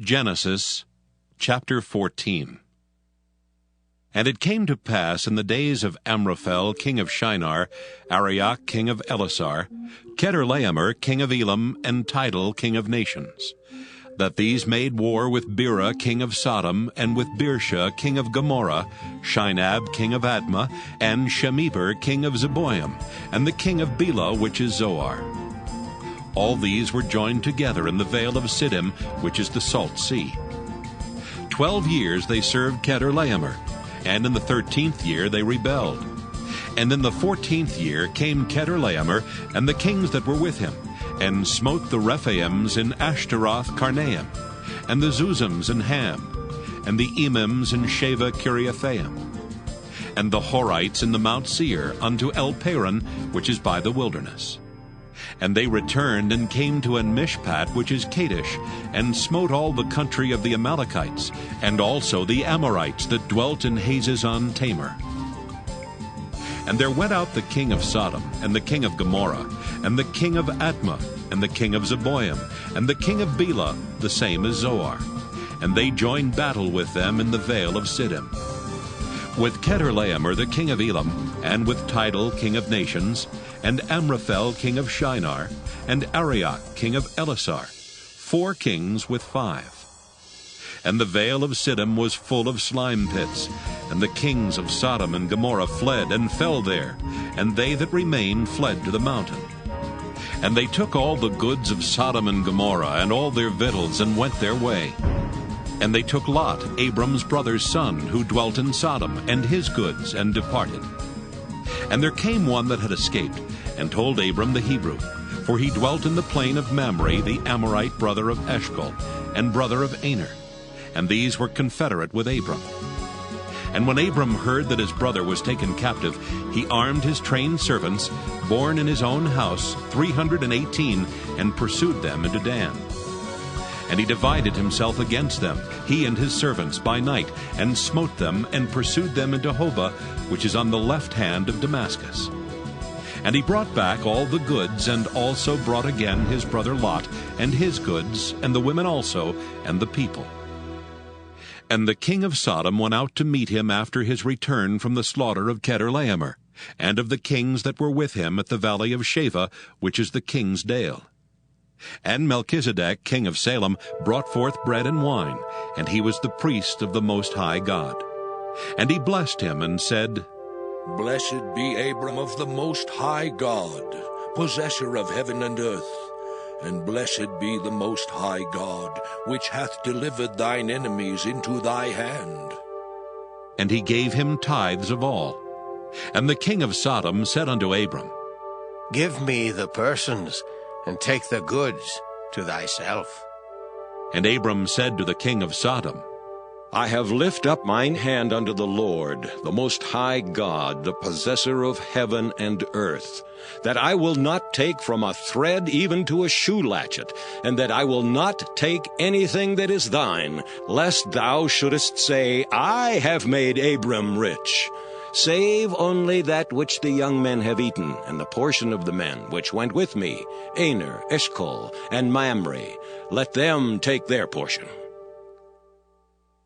Genesis chapter 14. And it came to pass in the days of Amraphel king of Shinar, Arioch king of Elasar, Chedorlaomer king of Elam, and Tidal king of nations, that these made war with Bera king of Sodom, and with Birsha king of Gomorrah, Shinab king of Admah, and Shemeber king of Zeboim, and the king of Bela, which is Zoar. All these were joined together in the vale of Siddim, which is the salt sea. 12 years they served Chedorlaomer, and in the 13th year they rebelled. And in the 14th year came Chedorlaomer and the kings that were with him, and smote the Rephaims in Ashtaroth Karnaim, and the Zuzims in Ham, and the Emims in Sheva Kiriathaim, and the Horites in the Mount Seir unto El Paran, which is by the wilderness. And they returned and came to En-Mishpat, which is Kadesh, and smote all the country of the Amalekites, and also the Amorites that dwelt in Hazazon Tamar. And there went out the king of Sodom, and the king of Gomorrah, and the king of Admah, and the king of Zeboim, and the king of Bela, the same as Zoar. And they joined battle with them in the vale of Siddim. With Chedorlaomer the king of Elam, and with Tidal king of nations, and Amraphel king of Shinar, and Arioch king of Elasar, 4 kings with 5. And the vale of Siddim was full of slime pits, and the kings of Sodom and Gomorrah fled and fell there, and they that remained fled to the mountain. And they took all the goods of Sodom and Gomorrah, and all their victuals, and went their way. And they took Lot, Abram's brother's son, who dwelt in Sodom, and his goods, and departed. And there came one that had escaped, and told Abram the Hebrew, for he dwelt in the plain of Mamre, the Amorite brother of Eshcol, and brother of Aner, and these were confederate with Abram. And when Abram heard that his brother was taken captive, he armed his trained servants, born in his own house, 318, and pursued them into Dan. And he divided himself against them, he and his servants, by night, and smote them, and pursued them into Hobah, which is on the left hand of Damascus. And he brought back all the goods, and also brought again his brother Lot, and his goods, and the women also, and the people. And the king of Sodom went out to meet him after his return from the slaughter of Chedorlaomer, and of the kings that were with him at the valley of Sheva, which is the king's dale. And Melchizedek, king of Salem, brought forth bread and wine, and he was the priest of the Most High God. And he blessed him, and said, Blessed be Abram of the Most High God, possessor of heaven and earth. And blessed be the Most High God, which hath delivered thine enemies into thy hand. And he gave him tithes of all. And the king of Sodom said unto Abram, Give me the persons, and take the goods to thyself. And Abram said to the king of Sodom, I have lift up mine hand unto the Lord, the Most High God, the possessor of heaven and earth, that I will not take from a thread even to a shoe latchet, and that I will not take anything that is thine, lest thou shouldest say, I have made Abram rich. Save only that which the young men have eaten, and the portion of the men which went with me, Aner, Eshcol, and Mamre. Let them take their portion.